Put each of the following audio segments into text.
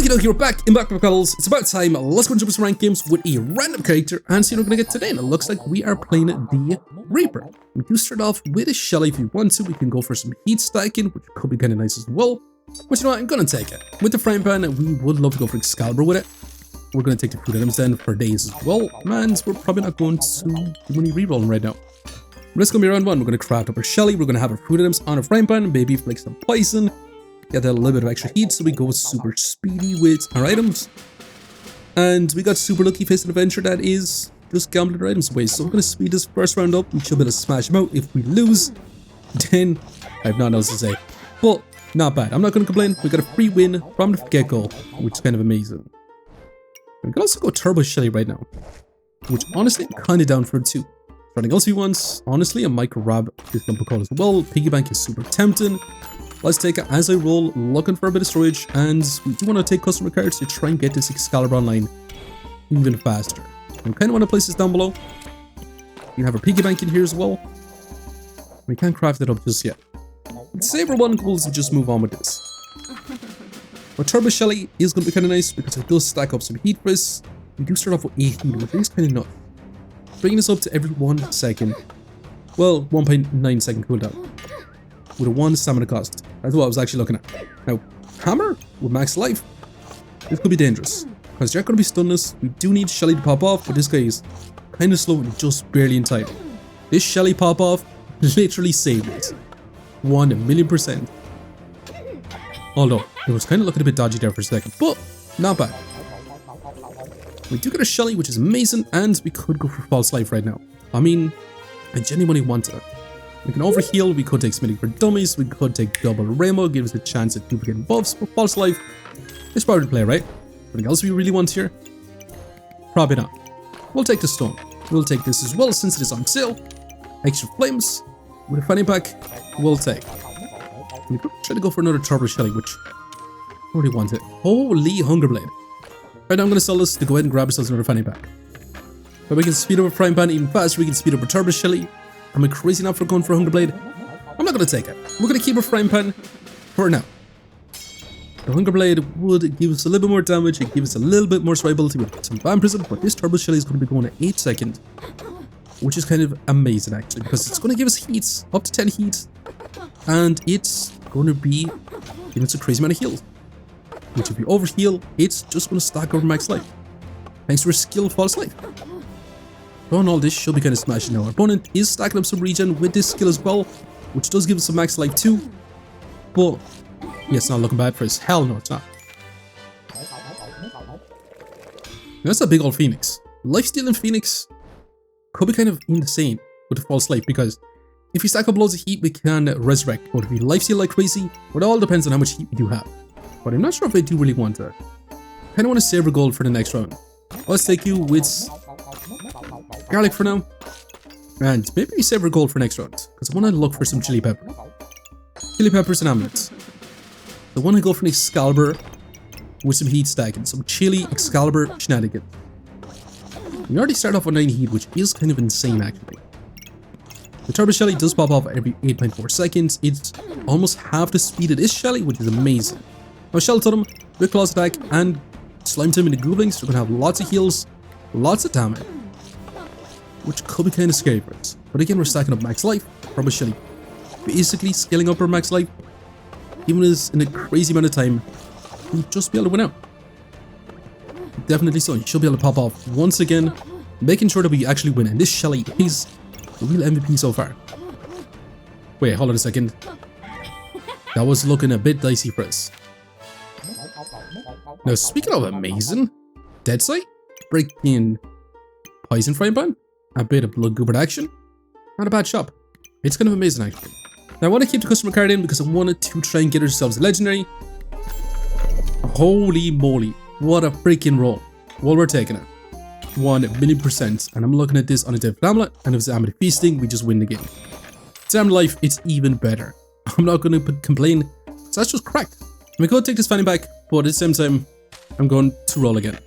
Okie dokie, we're back in Back Battles. It's about time. Let's go into some ranked games with a random character and see what we're gonna get today. And it looks like we are playing the Reaper. We do start off with a Shelly if we want to. We can go for some heat stacking, which could be kind of nice as well. But you know what? I'm gonna take it. With the frying pan, we would love to go for Excalibur with it. We're gonna take the food items then for days as well. And we're probably not going to do any rerolling right now. But it's gonna be round one. We're gonna craft up our Shelly. We're gonna have our food items on a frying pan, maybe flick some poison. Get that little bit of extra heat, so we go super speedy with our items. And we got super lucky facing an adventure that is just gambling our items away. So we're going to speed this first round up. We should be able to smash them out. If we lose, then I have nothing else to say. But not bad. I'm not going to complain. We got a free win from the get-go, which is kind of amazing. We can also go Turbo Shelly right now, which honestly I'm kind of down for it too. Running else we want, honestly, I might grab this jumper call as well. Piggy bank is super tempting. Let's take it as I roll, looking for a bit of storage, and we do want to take customer cards to try and get this Excalibur online even faster. We kind of want to place this down below. We have our piggy bank in here as well. We can't craft it up just yet. Let's save our one goals and just move on with this. Our Turbo Shelly is going to be kind of nice because it does stack up some heat for us. We do start off with 8 heat, which is kind of nuts. Bringing this up to every 1 second. Well, 1.9 second cooldown. With a 1 stamina cost. That's what I was actually looking at. Now, Hammer with max life. This could be dangerous. Because they're going to be stunning us. We do need Shelly to pop off, but this guy is kind of slow and just barely in time. This Shelly pop off literally saved it. 1,000,000%. Although, it was kind of looking a bit dodgy there for a second, but not bad. We do get a Shelly, which is amazing, and we could go for false life right now. I mean, I genuinely want it. We can overheal, we could take Speedy for dummies, we could take double rainbow, give us a chance at duplicate buffs, but false life is part of the play, right? Anything else we really want here? Probably not. We'll take the stone. We'll take this as well since it is on sale. Extra flames with a fanny pack, we'll take. We could try to go for another Turbo Shelly, which I already want it. Holy Hunger Blade. Right now I'm going to sell this to go ahead and grab ourselves another fanny pack. But we can speed up a frying pan even faster, we can speed up a Turbo Shelly. Am I crazy enough for going for a Hunger Blade? I'm not going to take it. We're going to keep a frying pan for now. The Hunger Blade would give us a little bit more damage, it gives us a little bit more survivability with some vampirism, but this Turbo Shelly is going to be going at 8 seconds, which is kind of amazing actually, because it's going to give us heats, up to 10 heats, and it's going to be giving us a crazy amount of heals, which if we overheal, it's just going to stack over max life, thanks to our skill false life. On all this should be kind of smashing now. Our opponent is stacking up some regen with this skill as well, which does give us some max life too. But yeah, it's not looking bad for us. Hell no, it's not. Now, that's a big old Phoenix. Lifestealing Phoenix could be kind of insane with the false life, because if we stack up loads of heat, we can resurrect. But if we lifesteal like crazy, it all depends on how much heat we do have. But I'm not sure if I do really want to. I kind of want to save our gold for the next round. Let's take you with garlic for now, and maybe we save our gold for next round, because I want to look for some chili pepper. Chili peppers and amulets. I want to go for an Excalibur with some heat stacking, some chili Excalibur shenanigans. We already start off with 9 heat, which is kind of insane actually. The Turbo Shelly does pop off every 8.4 seconds. It's almost half the speed of this Shelly, which is amazing. Now Shell Totem, Quick Claws attack, and Slime Time in the Goblins. We're going to have lots of heals, lots of damage, which could be kind of scary for us. But again, we're stacking up max life. Turbo Shelly basically scaling up our max life, giving us in a crazy amount of time, we'll just be able to win out. Definitely so. You should be able to pop off once again, making sure that we actually win. And this Shelly is the real MVP so far. Wait, hold on a second. That was looking a bit dicey for us. Now, speaking of amazing, Dead Sight, breaking Poison Frying Pan, a bit of Blood Goobert action, not a bad shop. It's kind of amazing actually. Now I want to keep the customer card in because I wanted to try and get ourselves a legendary. Holy moly, what a freaking roll. Well, we're taking it. 1,000,000%. And I'm looking at this on a different amulet, and if it's amulet feasting, we just win the game. It's amulet life, it's even better. I'm not going to complain, so that's just cracked. We could take this fanny back, but at the same time, I'm going to roll again.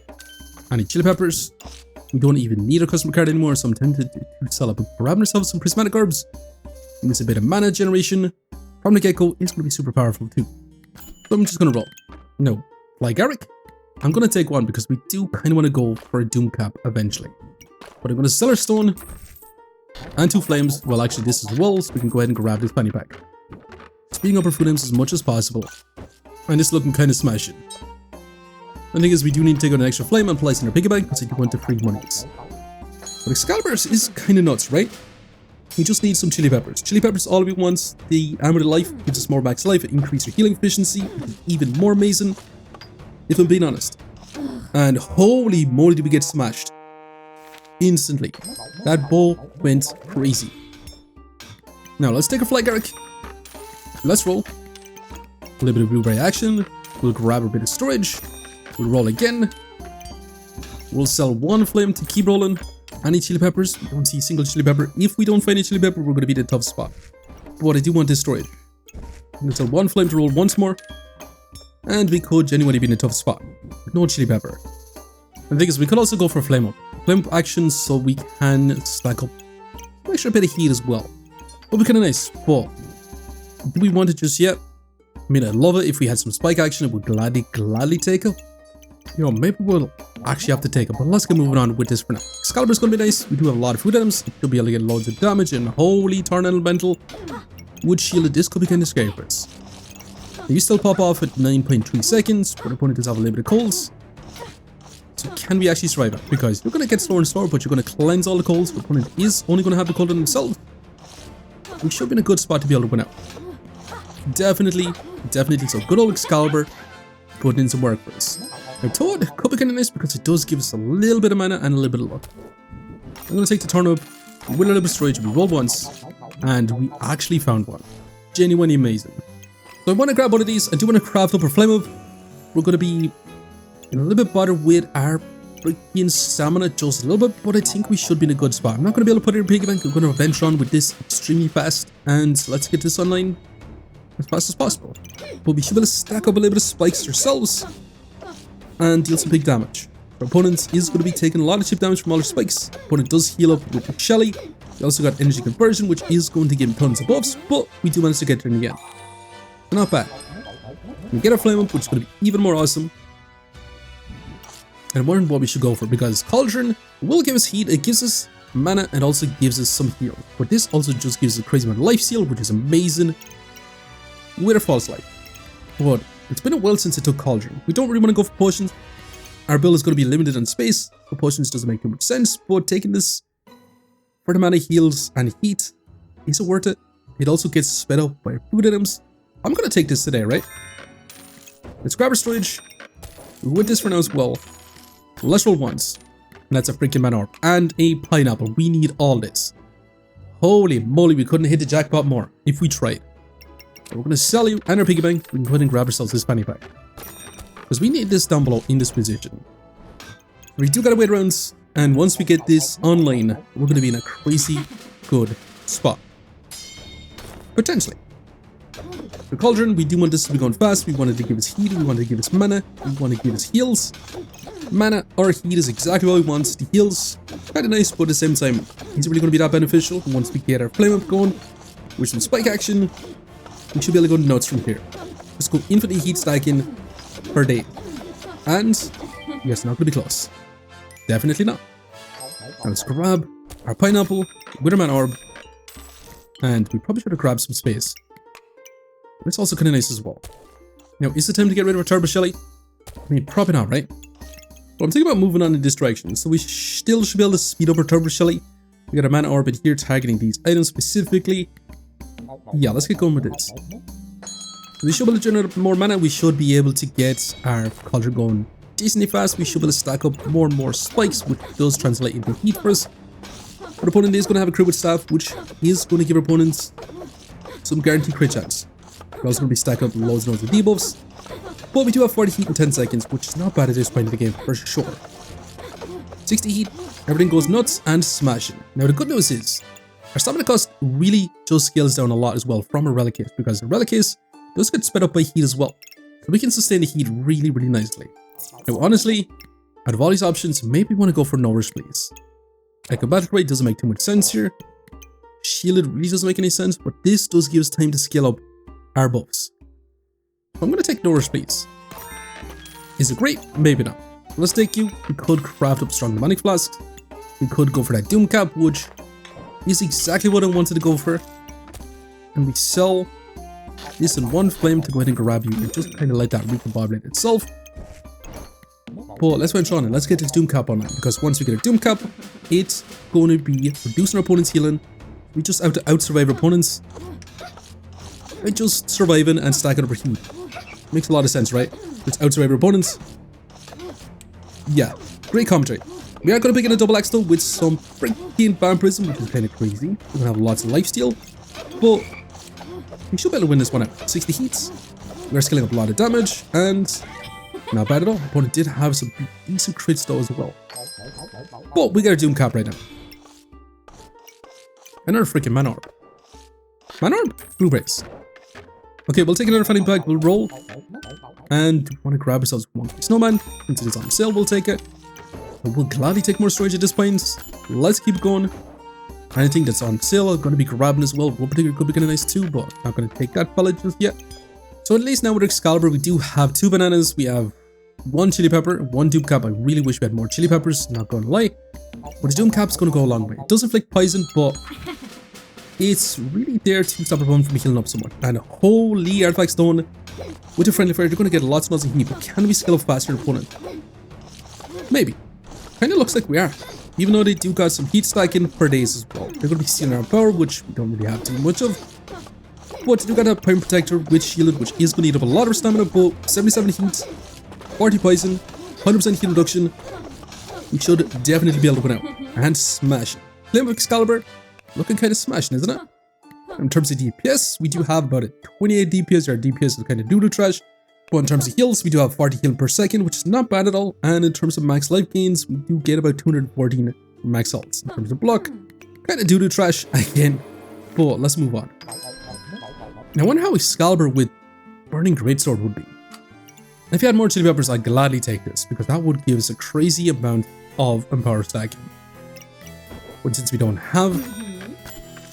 I need chili peppers. We don't even need a customer card anymore, so I'm tempted to sell up and grab ourselves some prismatic herbs. And it's a bit of mana generation from the get-go. It's going to be super powerful too. So I'm just going to roll. No, Fly Garrick, I'm going to take one because we do kind of want to go for a Doom Cap eventually. But I'm going to sell our stone and 2 flames. Well, actually, this is wool, so we can go ahead and grab this fanny pack. Speeding up our food items as much as possible. And it's looking kind of smashing. The thing is, we do need to take out an extra flame and place in our piggy bank because I do want to free monies. But Excalibur is kind of nuts, right? We just need some chili peppers. Chili peppers all we want. The Armor to Life gives us more max life. It increases your healing efficiency, which is even more amazing, if I'm being honest. And holy moly, did we get smashed. Instantly. That bow went crazy. Now, let's take a flight, Garrick. Let's roll. A little bit of blueberry action. We'll grab a bit of storage. We'll roll again. We'll sell 1 flame to keep rolling. Any chili peppers? We don't see a single chili pepper. If we don't find a chili pepper, we're going to be in a tough spot. But I do want this storage. I'm going to sell 1 flame to roll once more. And we could genuinely be in a tough spot. With no chili pepper. And the thing is, we could also go for flame up. Flame up action so we can stack up an extra bit of heat as well. Would be kind of nice. But do we want it just yet? I mean, I'd love it if we had some spike action. I would gladly take it. You know, maybe we'll actually have to take it, but let's get moving on with this for now. Excalibur's gonna be nice. We do have a lot of food items. We'll be able to get loads of damage, and holy torn elemental wood shielded. This could be kind of scary for us. Now, you still pop off at 9.3 seconds, but our opponent does have a little bit of coals. So can we actually survive it? Because you're gonna get slower and slower, but you're gonna cleanse all the coals. The opponent is only gonna have the Cauldron himself. We should be in a good spot to be able to win out. Definitely. So good old Excalibur putting in some work for us. Now Toad could be kind of nice because it does give us a little bit of mana and a little bit of luck. I'm going to take the turnip with a little bit of storage. We rolled once and we actually found one. Genuinely amazing. So I want to grab one of these. I do want to craft up our flame up. We're going to be in a little bit better with our freaking stamina just a little bit, but I think we should be in a good spot. I'm not going to be able to put it in a piggy bank. I'm going to venture on with this extremely fast, and let's get this online as fast as possible. But we should be able to stack up a little bit of spikes ourselves and deal some big damage. Our opponent is going to be taking a lot of chip damage from all our spikes. Opponent does heal up with the Shelly. We also got energy conversion, which is going to give him tons of buffs, but we do manage to get there in the end. So not bad. We get our flame up, which is going to be even more awesome. And I'm wondering what we should go for, because Cauldron will give us heat, it gives us mana, and also gives us some heal. But this also just gives us a crazy amount of life steal, which is amazing with a false life. But it's been a while since I took Cauldron. We don't really want to go for potions. Our build is going to be limited on space, so potions doesn't make too much sense, but taking this for the mana heals and heat, is it worth it? It also gets sped up by food items. I'm going to take this today, right? Let's grab our storage with this for now as well. Let's roll once. And that's a freaking mana orb. And a pineapple. We need all this. Holy moly, we couldn't hit the jackpot more if we tried. So we're going to sell you and our piggy bank. We can go ahead and grab ourselves this fanny pack. Because we need this down below in this position. We do gotta wait around. And once we get this online, we're going to be in a crazy good spot. Potentially. For Cauldron, we do want this to be going fast. We wanted to give us heat. We wanted to give us mana. We want to give us heals. Mana or heat is exactly what we want. The heals, kind of nice, but at the same time, is it really going to be that beneficial? Once we get our flame up going, with some spike action, we should be able to go nuts from here. Let's go infinite heat stacking per day. And, yes, not going to be close. Definitely not. Now let's grab our pineapple with our mana orb. And we probably should have grabbed some space. But it's also kind of nice as well. Now, is it time to get rid of our turbo shelly? I mean, probably not, right? But I'm thinking about moving on in this direction, so we still should be able to speed up our turbo shelly. We got a mana orbit here targeting these items specifically. Yeah, let's get going with this. So we should be able to generate more mana. We should be able to get our Cauldron going decently fast. We should be able to stack up more and more spikes, which does translate into heat for us. Our opponent is going to have a crit with staff, which is going to give our opponents some guaranteed crit chance. We're also going to be stacking up loads and loads of debuffs. But we do have 40 heat in 10 seconds, which is not bad at this point in the game, for sure. 60 heat, everything goes nuts and smashing. Now the good news is, our stamina cost really just scales down a lot as well from a relic case, because the relic case does get sped up by heat as well. So we can sustain the heat really, really nicely. Now honestly, out of all these options, maybe we want to go for no rush, please. Like a battle rate doesn't make too much sense here. Shielded really doesn't make any sense, but this does give us time to scale up our buffs. I'm going to take no rush, please. Is it great? Maybe not. Let's take you. We could craft up strong demonic flasks. We could go for that Doom Cap, which is exactly what I wanted to go for. And we sell this in one flame to go ahead and grab you and just kind of let that recombobulate itself. But let's went on and let's get this Doom Cap online, because once we get a Doom Cap, it's going to be reducing our opponent's healing. We just have to out-survive our opponents by just surviving and stacking up our heat. Makes a lot of sense, right? Just out-survive our opponents. Yeah, great commentary. We are going to pick in a double axe though with some freaking vampirism, which is kind of crazy. We're going to have lots of lifesteal, but we should be able to win this one out. 60 heats. We're scaling up a lot of damage, and not bad at all. Opponent did have some decent crits though as well. But we got a Doom Cap right now. Another freaking Mana Orb. Mana Orb? Blueberries. Okay, we'll take another fighting pack, we'll roll. And we want to grab ourselves one snowman. Since it's on sale, we'll take it. And we'll gladly take more storage at this point. Let's keep going. Anything that's on sale, I'm going to be grabbing as well. One particular could be kind of nice too, but not going to take that pellet just yet. So at least now with Excalibur, we do have 2 bananas. We have 1 chili pepper, 1 Doom Cap. I really wish we had more chili peppers, not going to lie. But the Doom Cap's going to go a long way. It does inflict poison, but it's really there to stop our opponent from healing up so much. And holy artifact stone with a friendly fire, you're going to get lots and lots of heat, but can we scale up faster than opponent? Maybe. Kind of looks like we are. Even though they do got some heat stacking per days as well. They're going to be stealing our power, which we don't really have too much of. But they do got a Prime Protector with shielded, which is going to eat up a lot of stamina, but 77 heat, 40 poison, 100% heat reduction. We should definitely be able to win out. And smash it. Flame of Excalibur, looking kind of smashing, isn't it? In terms of DPS, we do have about a 28 DPS. Our DPS is kind of doo-doo trash. But in terms of heals, we do have 40 heal per second, which is not bad at all. And in terms of max life gains, we do get about 214 max health. In terms of block, kind of doo-doo trash again. But let's move on. Now, I wonder how Excalibur with Burning Greatsword would be. If you had more chili peppers, I'd gladly take this, because that would give us a crazy amount of empower stacking. But since we don't have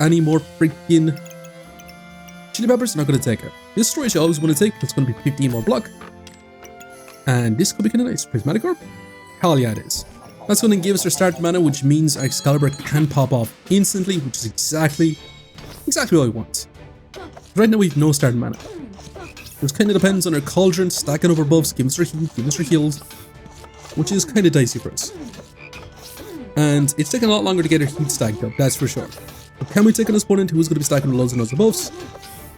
any more freaking chili peppers, I'm not going to take it. This storage I always want to take, it's going to be 15 more block. And this could be kind of nice. Prismatic Orb? Hell yeah, it is. That's going to give us our start mana, which means our Excalibur can pop off instantly, which is exactly what I want. Right now we have no start mana. This kind of depends on our Cauldron stacking over buffs, giving us our heat, giving us our heals, which is kind of dicey for us. And it's taking a lot longer to get our heat stacked up, that's for sure. But can we take an opponent who's going to be stacking loads and loads of buffs?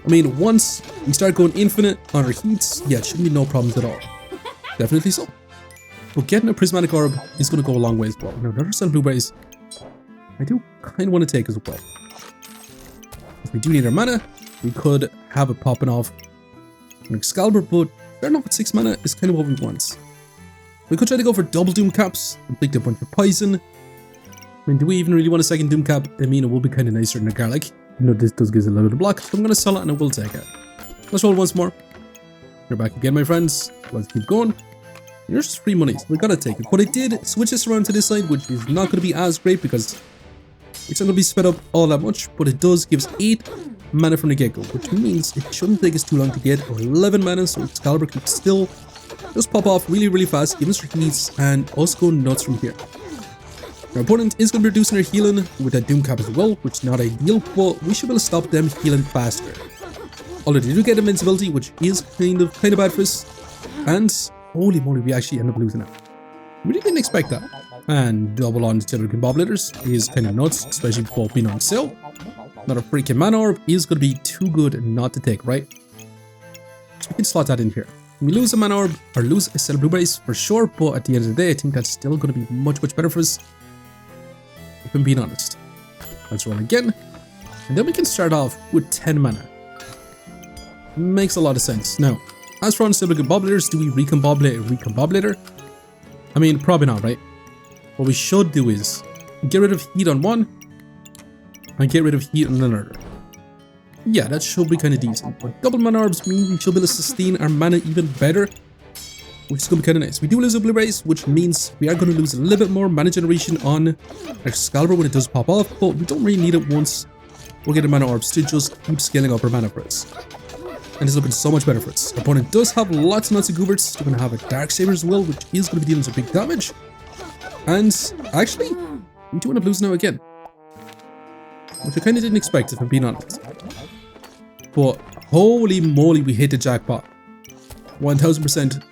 I mean, once we start going infinite on our heats, yeah, it shouldn't be no problems at all. Definitely so. But getting a Prismatic Orb is going to go a long way as well. Now, another set of blueberries, I do kind of want to take as well. If we do need our mana, we could have it popping off an Excalibur, but starting off with 6 mana is kind of what we want. We could try to go for double Doom Caps, inflict a bunch of poison. I mean, do we even really want a second Doom Cap? I mean, it will be kind of nicer than a garlic. You know, this does give us a little bit of block, so I'm going to sell it and I will take it. Let's roll once more. You're back again, my friends. Let's keep going. Here's just free money, so we got to take it. But I did switch this around to this side, which is not going to be as great because it's not going to be sped up all that much, but it does give us 8 mana from the get-go, which means it shouldn't take us too long to get 11 mana, so Excalibur can still just pop off really, really fast, give us our heats, and us go nuts from here. Our opponent is going to be reducing our healing with that Doom Cap as well, which is not ideal, but we should be able to stop them healing faster. Although they do get invincibility, which is kind of bad for us, and holy moly, we actually end up losing it. Really didn't expect that. And double on the Comboblators is kind of nuts, especially both being on sale. Not a freaking Mana Orb is going to be too good not to take, right? So we can slot that in here. We lose a Mana Orb or lose a set of blueberries for sure, but at the end of the day, I think that's still going to be much, much better for us. If I'm being honest. Let's roll again. And then we can start off with 10 mana. Makes a lot of sense. Now, as for unstable Comboblators, do we recombobulate a recombobulator? I mean, probably not, right? What we should do is get rid of heat on one and get rid of heat on another. Yeah, that should be kind of decent. But double Mana Orbs mean we should be able to sustain our mana even better, which is going to be kind of nice. We do lose the blueberries, which means we are going to lose a little bit more mana generation on Excalibur when it does pop off, but we don't really need it once we're getting Mana Orbs to just keep scaling up our mana for us. And it's looking so much better for us. Our opponent does have lots and lots of Gooberts. They're going to have a Darksaber as well, which is going to be dealing some big damage. And actually, we do want to lose now again. Which I kind of didn't expect, if I'm being honest. But holy moly, we hit the jackpot. 1000%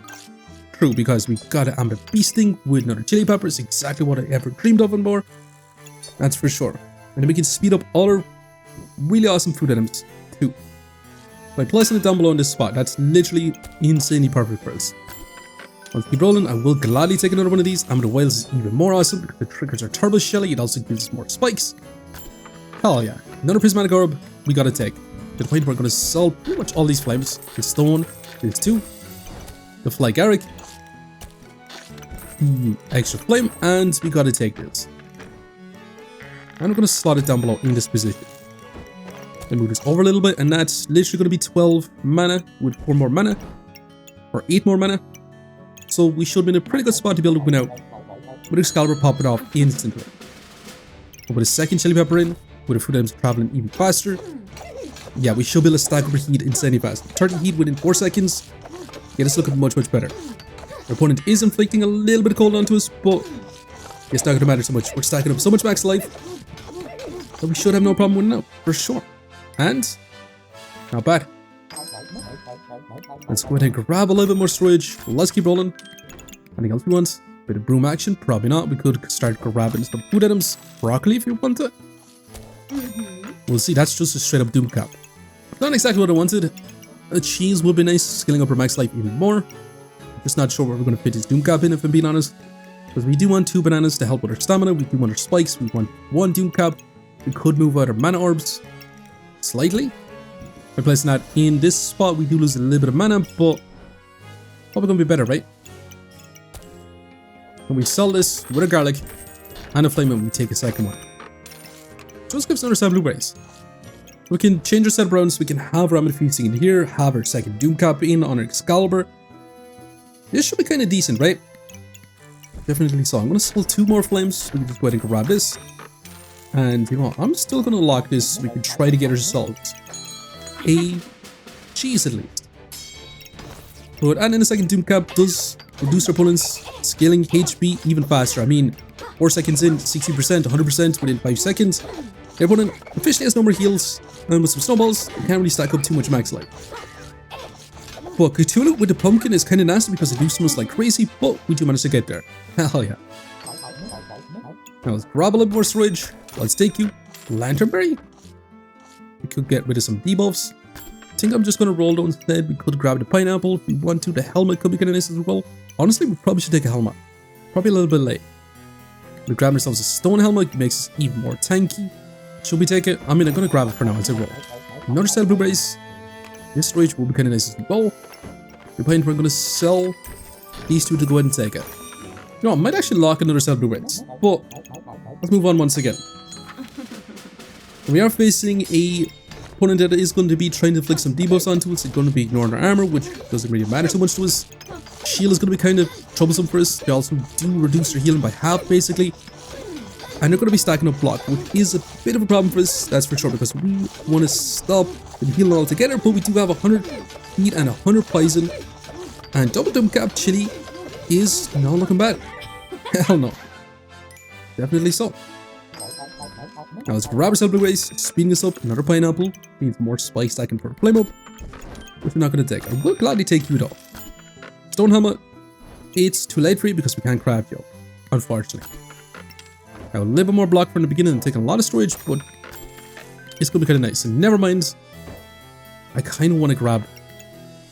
true, because we got an Amber Beasting with another Chili Pepper. It's exactly what I ever dreamed of and more. That's for sure. And then we can speed up all our really awesome food items too. By placing it down below in this spot, that's literally insanely perfect for us. Let's keep rolling. I will gladly take another one of these. Amber Whales is even more awesome because the triggers are turbo shelly. It also gives us more spikes. Hell yeah. Another prismatic orb we gotta take. To the point where we're gonna sell pretty much all these flames. The stone, these two, the fly Garrick, the extra flame, and we gotta take this. And I'm gonna slot it down below in this position. Then move this over a little bit, and that's literally gonna be 12 mana with 4 more mana. Or 8 more mana. So we should be in a pretty good spot to be able to win out. With Excalibur popping off instantly. But with a second Chili Pepper in, with the food items traveling even faster, yeah, we should be able to stack up our heat insanely fast. 30 heat within 4 seconds. Yeah, this looking much better. Our opponent is inflicting a little bit of cold onto us, but it's not gonna matter so much. We're stacking up so much max life that we should have no problem winning out, for sure. And not bad. Let's go ahead and grab a little bit more storage. Let's keep rolling. Anything else we want? Bit of broom action? Probably not. We could start grabbing some food items. Broccoli if you want it. We'll see. That's just a straight up Doom Cap. Not exactly what I wanted. A cheese would be nice, scaling up our max life even more. Just not sure where we're going to fit this Doom Cap in, if I'm being honest. Because we do want 2 bananas to help with our stamina. We do want our spikes. We want 1 Doom Cap. We could move out our mana orbs slightly. By placing that in this spot, we do lose a little bit of mana, but probably going to be better, right? When we sell this with a garlic and a flame, and we take a second one. Just gives another 7 blueberries. We can change our set of browns. We can have our Amethyst Feasting in here, have our second Doom Cap in on our Excalibur. This should be kind of decent, right? Definitely so. I'm going to sell 2 more flames. We can just go ahead and grab this. And you know what? I'm still going to lock this so we can try to get ourselves a cheese at least. But adding in a second Doom Cap does reduce our opponent's scaling HP even faster. I mean, 4 seconds in, 60%, 100% within 5 seconds. Their opponent officially has no more heals, and with some snowballs, they can't really stack up too much max life. But Cthulhu with the pumpkin is kind of nasty because it do so much like crazy, but we do manage to get there. Hell yeah. Now let's grab a little more storage. Let's take you. Lanternberry. We could get rid of some debuffs. I think I'm just going to roll though instead. We could grab the pineapple if we want to. The helmet could be kind of nice as well. Honestly, we probably should take a helmet. Probably a little bit late. We grab ourselves a stone helmet. It makes us even more tanky. Should we take it? I mean, I'm going to grab it for now as I roll. Another set of blueberries. This storage will be kind of nice as well. We're going to sell these 2 to go ahead and take it. You know, I might actually lock another set of blueberries. But let's move on once again. We are facing a opponent that is going to be trying to inflict some debuffs onto us. It's going to be ignoring our armor, which doesn't really matter too much to us. Shield is going to be kind of troublesome for us. They also do reduce their healing by half, basically. And they're going to be stacking up block, which is a bit of a problem for us, that's for sure, because we want to stop the healing altogether, but we do have 100 heat and 100 poison. And double Doom Cap Chili is not looking bad. Hell no. Definitely so. Now let's grab ourselves blueberries, speeding this up, another pineapple, needs more spikes stacking for a flame up, which we're not going to take. I will gladly take you though. Stone helmet, it's too late for you because we can't craft you, unfortunately. I will live a more block from the beginning and taking a lot of storage, but it's going to be kind of nice. And never mind, I kind of want to grab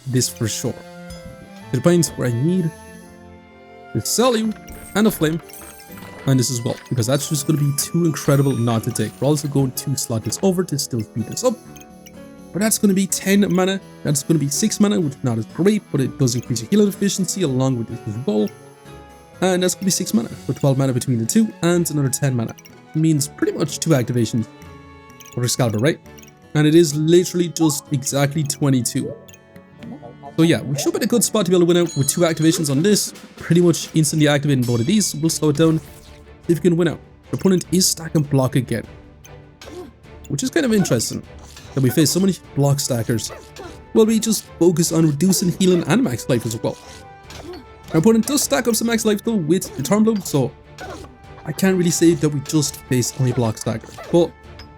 this for sure. To the point where I need to sell you and a flame. And this as well, because that's just going to be too incredible not to take. We're also going to slot this over to still speed this up. But that's going to be 10 mana. That's going to be 6 mana, which is not as great, but it does increase your healing efficiency along with this as well. And that's going to be 6 mana, for 12 mana between the 2, and another 10 mana. It means pretty much 2 activations for Excalibur, right? And it is literally just exactly 22. So yeah, we should be in a good spot to be able to win out with 2 activations on this. Pretty much instantly activating both of these. We'll slow it down if we can win out. The opponent is stacking block again, which is kind of interesting that we face so many block stackers well, we just focus on reducing healing and max life as well. Our opponent does stack up some max life though with the turn blow, so I can't really say that we just face only block stagger. But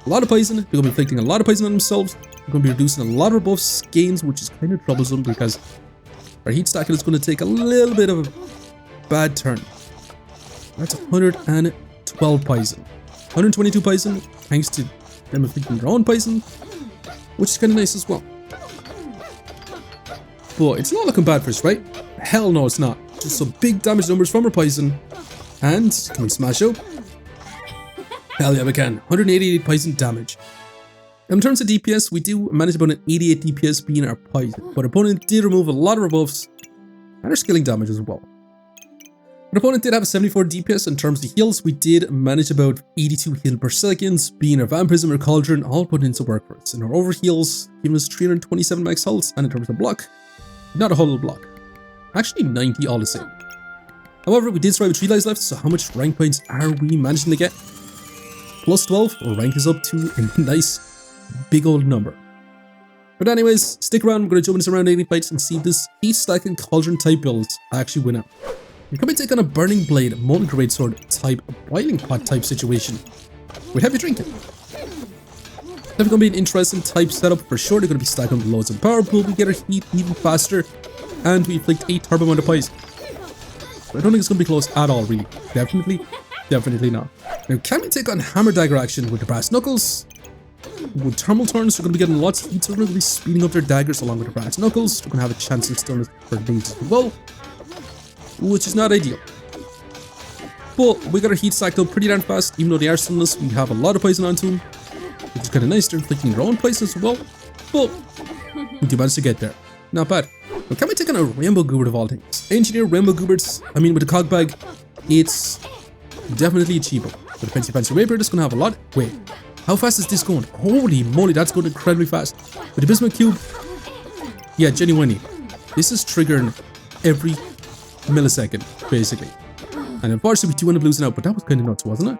a lot of poison, they're going to be inflicting a lot of poison on themselves. They're going to be reducing a lot of buffs gains, which is kind of troublesome because our heat stacking is going to take a little bit of a bad turn. That's 112 poison. 122 poison, thanks to them inflicting their own poison, which is kind of nice as well. But it's not looking bad for us, right? Hell no, it's not. Just some big damage numbers from our poison. And can we smash out? Hell yeah, we can. 188 poison damage. In terms of DPS, we do manage about an 88 DPS being our poison, but our opponent did remove a lot of our buffs and our skilling damage as well. Our opponent did have a 74 DPS. In terms of heals, we did manage about 82 heal per second, being our Vampirism or Cauldron all put into work for us. And our overheals giving us 327 max health, and in terms of block, not a whole lot of block. Actually 90 all the same. However, we did survive with 3 lives left, so how much rank points are we managing to get? Plus 12, our rank is up to a nice big old number. But anyways, stick around, we're going to jump into some round 80 fights and see if this heat stacking Cauldron type builds actually win out. You're going to take on a Burning Blade, Molten Greatsword type, Boiling Pot type situation with heavy drinking. Definitely going to be an interesting type setup for sure. They're going to be stacking up loads of power pool, we get our heat even faster, and we inflict 8 turbo amount of poison. But I don't think it's going to be close at all, really. Definitely not. Now, can we take on Hammer Dagger action with the Brass Knuckles? With Thermal Turns, we're going to be getting lots of heat, so we're going to be speeding up their daggers along with the Brass Knuckles. We're going to have a chance to stun us for days as well, which is not ideal. But we got our heat stacked up pretty darn fast. Even though they are stunless, we have a lot of poison onto them, which is kind of nice. They're inflicting their own poison as well, but we do manage to get there. Not bad. Now, can we take on a Rainbow Goobert of all things? Engineer Rainbow Gooberts, I mean with the cog bag, it's definitely achievable. With a fancy rapier, it's going to have a lot. Wait, how fast is this going? Holy moly, that's going incredibly fast. With the Bismuth Cube, yeah, genuinely, this is triggering every millisecond, basically. And unfortunately, we do end up losing out, but that was kind of nuts, wasn't it?